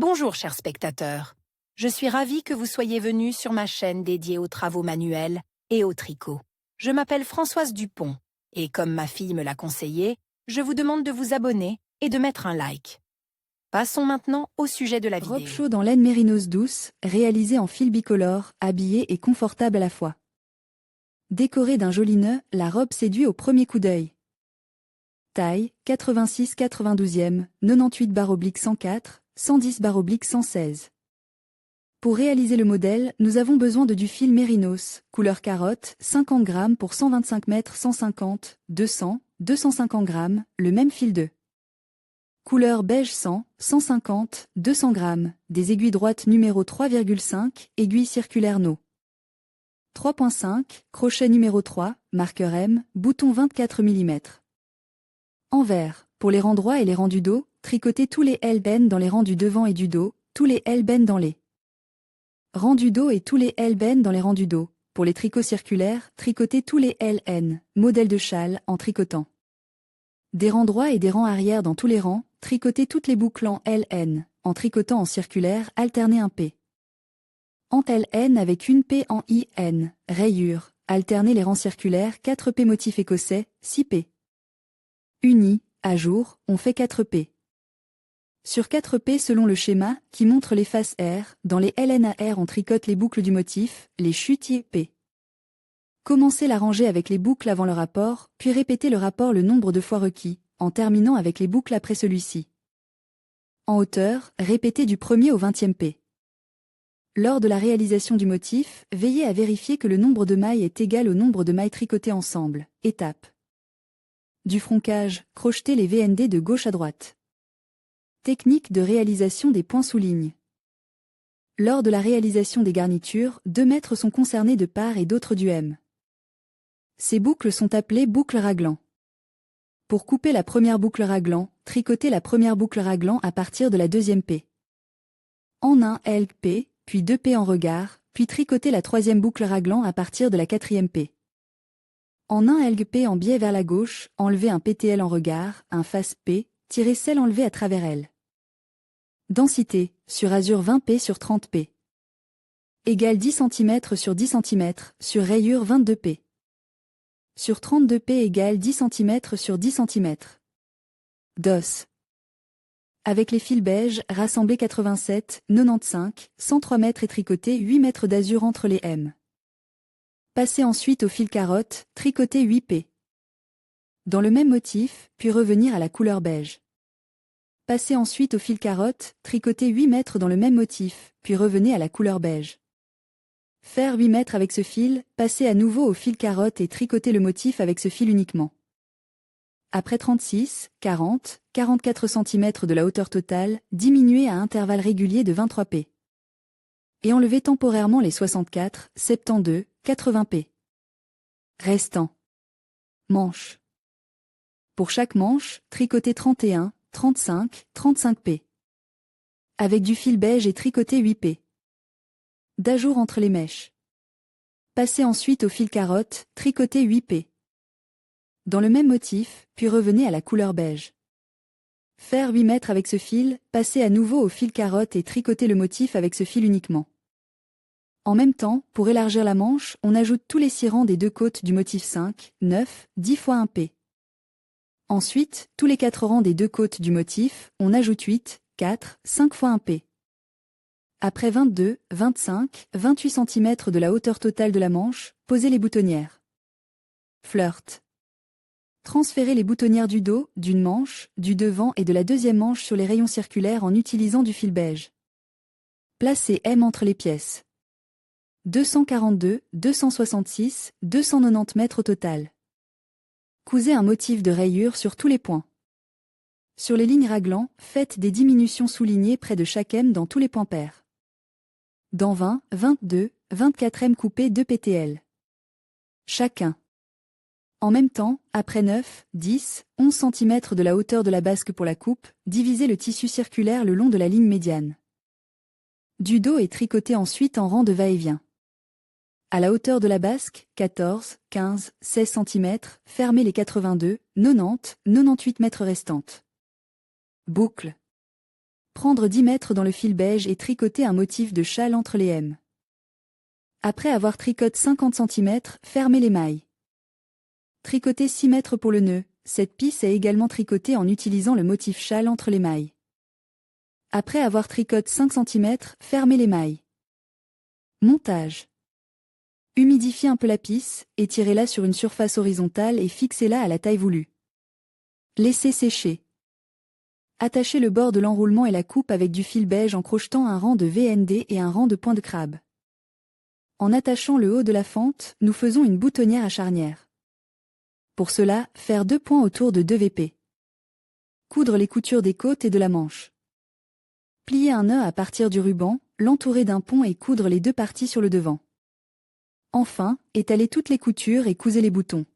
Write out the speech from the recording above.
Bonjour chers spectateurs, je suis ravie que vous soyez venus sur ma chaîne dédiée aux travaux manuels et au tricot. Je m'appelle Françoise Dupont et comme ma fille me l'a conseillé, je vous demande de vous abonner et de mettre un like. Passons maintenant au sujet de la vidéo. Robe chaude en laine mérinos douce, réalisée en fil bicolore, habillée et confortable à la fois. Décorée d'un joli nœud, la robe séduit au premier coup d'œil. Taille, 86/92e, 98/104, 110/116. Pour réaliser le modèle, nous avons besoin de du fil mérinos, couleur carotte, 50 g pour 125 mètres 150, 200, 250 g, le même fil de couleur beige 100, 150, 200 g, des aiguilles droites numéro 3,5, aiguille circulaire No. 3.5, crochet numéro 3, marqueur M, bouton 24 mm. Envers, pour les rangs droits et les rangs du dos, tricotez tous les L-bends dans les rangs du devant et du dos, tous les L-bends dans les rangs du dos et tous les L-bends dans les rangs du dos. Pour les tricots circulaires, tricotez tous les LN, modèle de châle, en tricotant des rangs droits et des rangs arrière dans tous les rangs, tricotez toutes les boucles en LN, en tricotant en circulaire, alternez un P en LN avec une P en IN, rayure, alternez les rangs circulaires 4 P motif écossais, 6 P. Unis, à jour, on fait 4 P. Sur 4 P selon le schéma, qui montre les faces R, dans les LNAR on tricote les boucles du motif, les chutes P. Commencez la rangée avec les boucles avant le rapport, puis répétez le rapport le nombre de fois requis, en terminant avec les boucles après celui-ci. En hauteur, répétez du 1er au 20e P. Lors de la réalisation du motif, veillez à vérifier que le nombre de mailles est égal au nombre de mailles tricotées ensemble. Étape du froncage, crochetez les VND de gauche à droite. Technique de réalisation des points soulignes. Lors de la réalisation des garnitures, 2 mètres sont concernés de part et d'autre du M. Ces boucles sont appelées boucles raglan. Pour couper la première boucle raglan, tricotez la première boucle raglan à partir de la deuxième P. En un P, puis 2 P en regard, puis tricotez la troisième boucle raglan à partir de la quatrième P. En un P en biais vers la gauche, enlevez un PTL en regard, un face P, tirez celle enlevée à travers elle. Densité, sur azur 20 P sur 30 P. Égale 10 cm sur 10 cm, sur rayure 22 P. Sur 32 P égale 10 cm sur 10 cm. DOS. Avec les fils beige, rassemblez 87, 95, 103 mètres et tricotez 8 mètres d'azur entre les M. Passez ensuite au fil carotte, tricotez 8 P. Dans le même motif, puis revenir à la couleur beige. Passez ensuite au fil carotte, tricotez 8 mètres dans le même motif, puis revenez à la couleur beige. Faire 8 mètres avec ce fil, passez à nouveau au fil carotte et tricotez le motif avec ce fil uniquement. Après 36, 40, 44 cm de la hauteur totale, diminuez à intervalles réguliers de 23 P. Et enlevez temporairement les 64, 72, 80 P. Restant. Manche. Pour chaque manche, tricotez 31, 35, 35 P. Avec du fil beige et tricotez 8 P. D'ajour entre les mèches. Passez ensuite au fil carotte, tricotez 8 P. Dans le même motif, puis revenez à la couleur beige. Faire 8 mètres avec ce fil, passez à nouveau au fil carotte et tricotez le motif avec ce fil uniquement. En même temps, pour élargir la manche, on ajoute tous les 6 rangs des 2 côtes du motif 5, 9, 10 fois 1 P. Ensuite, tous les 4 rangs des 2 côtes du motif, on ajoute 8, 4, 5 fois 1 P. Après 22, 25, 28 cm de la hauteur totale de la manche, posez les boutonnières. Flirt. Transférez les boutonnières du dos, d'une manche, du devant et de la deuxième manche sur les rayons circulaires en utilisant du fil beige. Placez M entre les pièces. 242, 266, 290 mètres au total. Cousez un motif de rayure sur tous les points. Sur les lignes raglan, faites des diminutions soulignées près de chaque M dans tous les points pairs. Dans 20, 22, 24 M coupez 2 PTL. Chacun. En même temps, après 9, 10, 11 cm de la hauteur de la basque pour la coupe, divisez le tissu circulaire le long de la ligne médiane. Du dos est tricoté ensuite en rang de va-et-vient. À la hauteur de la basque, 14, 15, 16 cm, fermez les 82, 90, 98 mètres restantes. Boucle. Prendre 10 mètres dans le fil beige et tricoter un motif de châle entre les M. Après avoir tricoté 50 cm, fermez les mailles. Tricotez 6 mètres pour le nœud, cette pisse est également tricotée en utilisant le motif châle entre les mailles. Après avoir tricoté 5 cm, fermez les mailles. Montage. Humidifiez un peu la pisse, étirez-la sur une surface horizontale et fixez-la à la taille voulue. Laissez sécher. Attachez le bord de l'enroulement et la coupe avec du fil beige en crochetant un rang de VND et un rang de point de crabe. En attachant le haut de la fente, nous faisons une boutonnière à charnière. Pour cela, faire 2 points autour de 2 VP. Coudre les coutures des côtes et de la manche. Plier un nœud à partir du ruban, l'entourer d'un pont et coudre les 2 parties sur le devant. Enfin, étalez toutes les coutures et cousez les boutons.